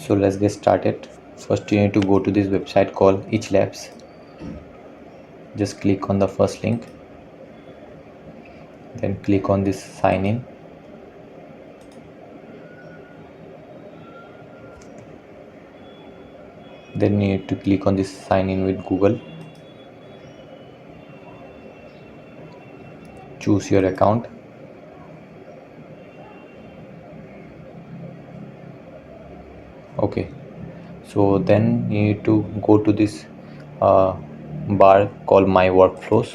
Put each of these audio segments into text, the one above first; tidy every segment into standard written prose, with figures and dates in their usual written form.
So let's get started. First you need to go to this website called Eachlabs. Just click on the first link, then click on this sign in. Then you need to click on this sign in with Google. Choose your account. Okay, so then you need to go to this bar called My Workflows.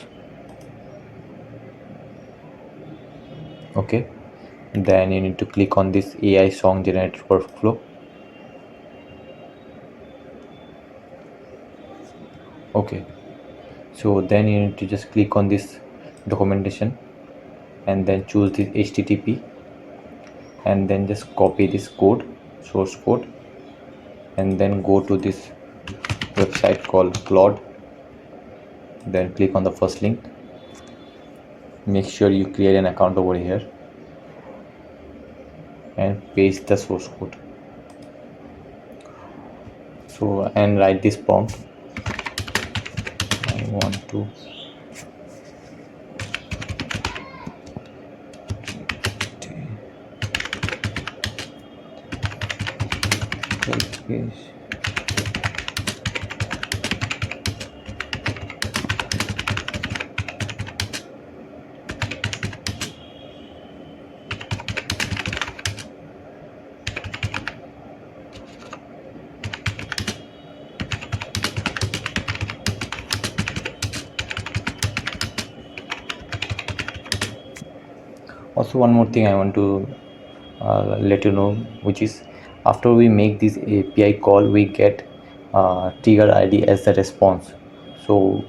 Okay, then you need to click on this AI song generator workflow. Okay, so then you need to just click on this documentation and then choose this HTTP and then just copy this code, source code, and then go to this website called Claude. Then click on the first link. Make sure you create an account over here and paste the source code. So and write this prompt. I want to take this. Also, one more thing I want to let you know, which is after we make this API call, we get trigger ID as the response. So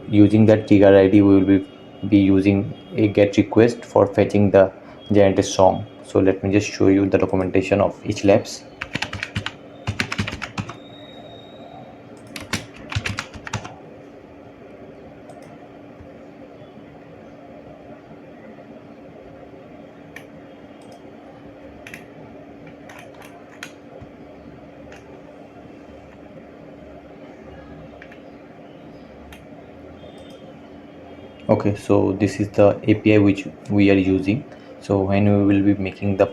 using that trigger ID, we will be using a get request for fetching the generated song. So let me just show you the documentation of Eachlabs. Okay, so this is the API which we are using. So when we will be making the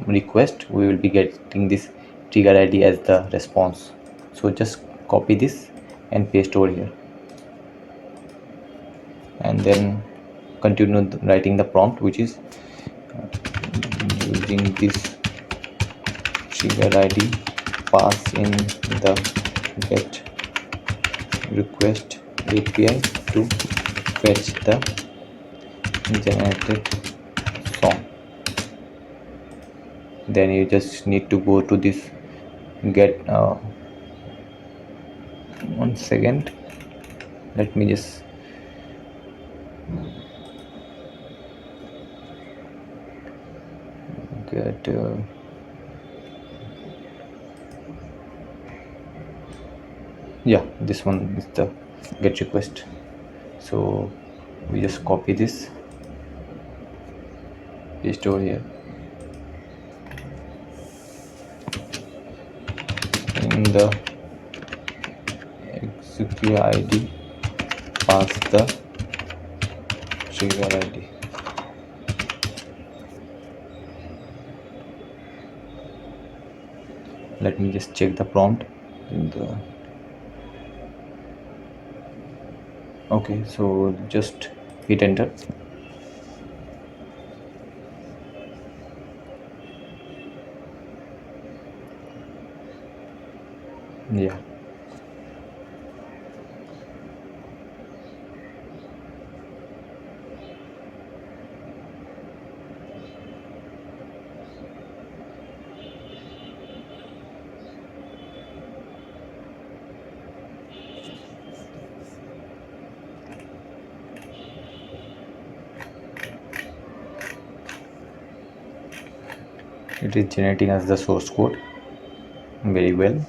request, we will be getting this trigger ID as the response. So just copy this and paste over here, and then continue writing the prompt, which is using this trigger ID, pass in the get request API to fetch the generated song. Then you just need to go to this get one second, let me just get yeah, this one is the get request. So we just copy this, paste over here, in the execute ID, pass the trigger ID. Let me just check the prompt in the okay, so just hit enter. Yeah, it is generating as the source code very well.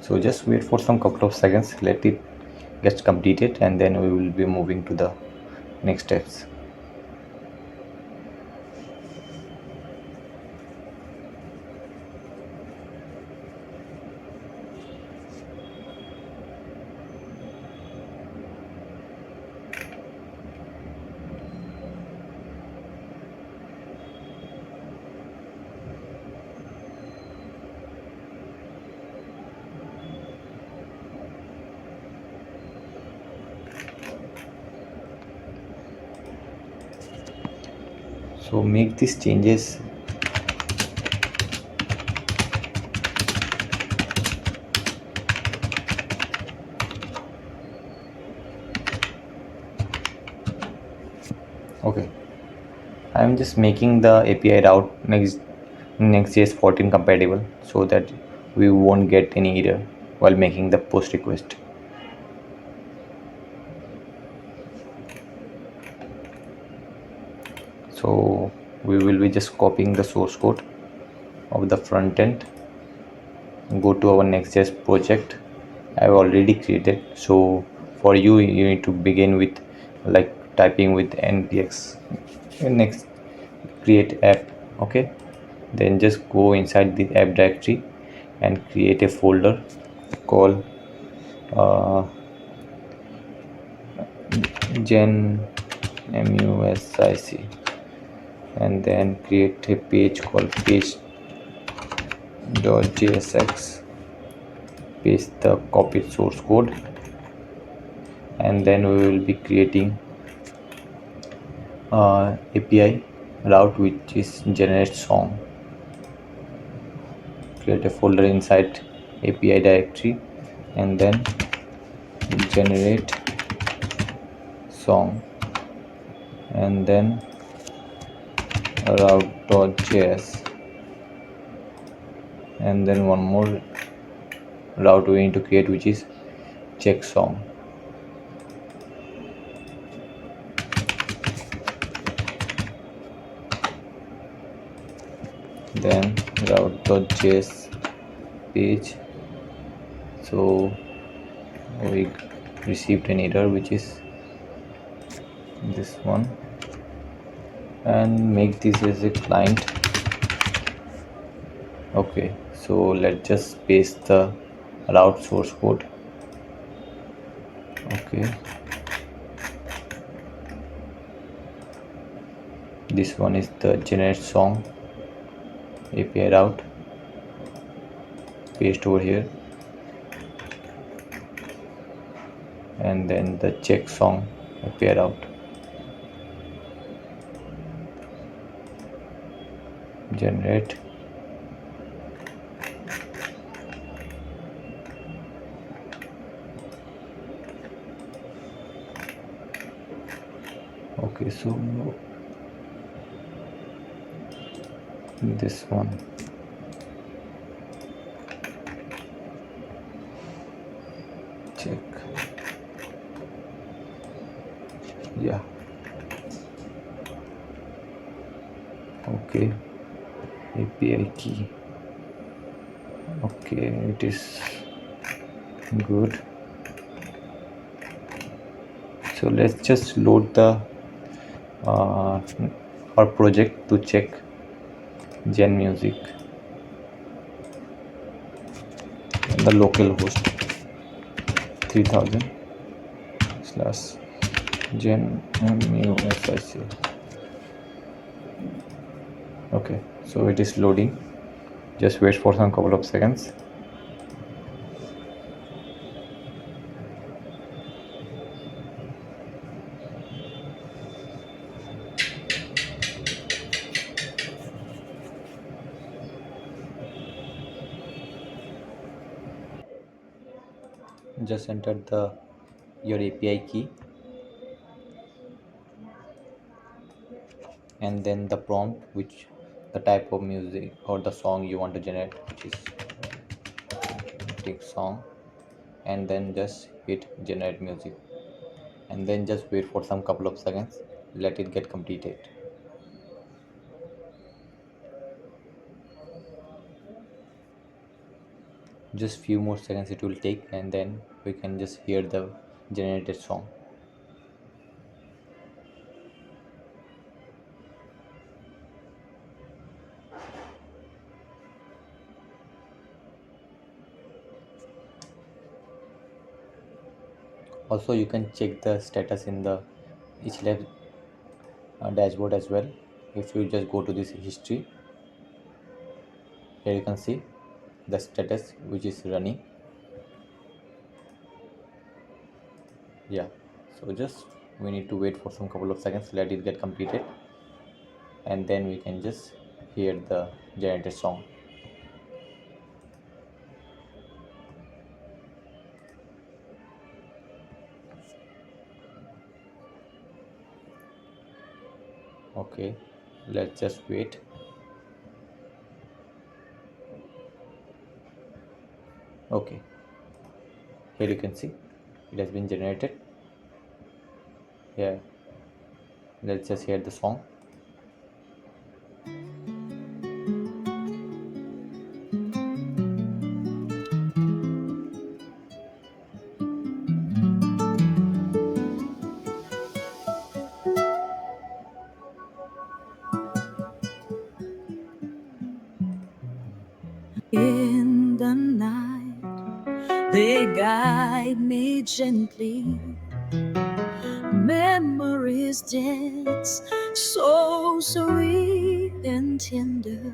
So just wait for some couple of seconds, let it get completed, and then we will be moving to the next steps. So make these changes. Okay, I'm just making the API route Next.js 14 compatible so that we won't get any error while making the post request. So we will be just copying the source code of the front end, go to our Nextjs project I've already created. So for you, you need to begin with like typing with npx next create app. Okay, then just go inside the app directory and create a folder called uh, gen music, and then create a page called page.jsx, paste the copied source code, and then we will be creating API route which is generate song. Create a folder inside API directory and then generate song, and then route.js, and then one more route we need to create which is check song. Then route.js page. So we received an error which is this one, and make this as a client. Okay, so let's just paste the route source code. Okay, this one is the generate song API route, paste over here, and then the check song API route, generate. Okay, so this one, check, yeah, okay, API key, okay, it is good. So let's just load the our project to check gen music in the local host 3000 slash gen music. Okay, so it is loading. Just wait for some couple of seconds. Just enter the your API key and then the prompt, which the type of music or the song you want to generate, which is take song, and then just hit generate music, and then just wait for some couple of seconds, let it get completed. Just few more seconds it will take, and then we can just hear the generated song. Also you can check the status in the Eachlabs dashboard as well. If you just go to this history, here you can see the status which is running. Yeah, so just we need to wait for some couple of seconds, let it get completed. and then we can just hear the generated song. Okay, let's just wait. Okay, here you can see it has been generated. Yeah, let's just hear the song. In the night, they guide me gently. Memories dance so sweet and tender.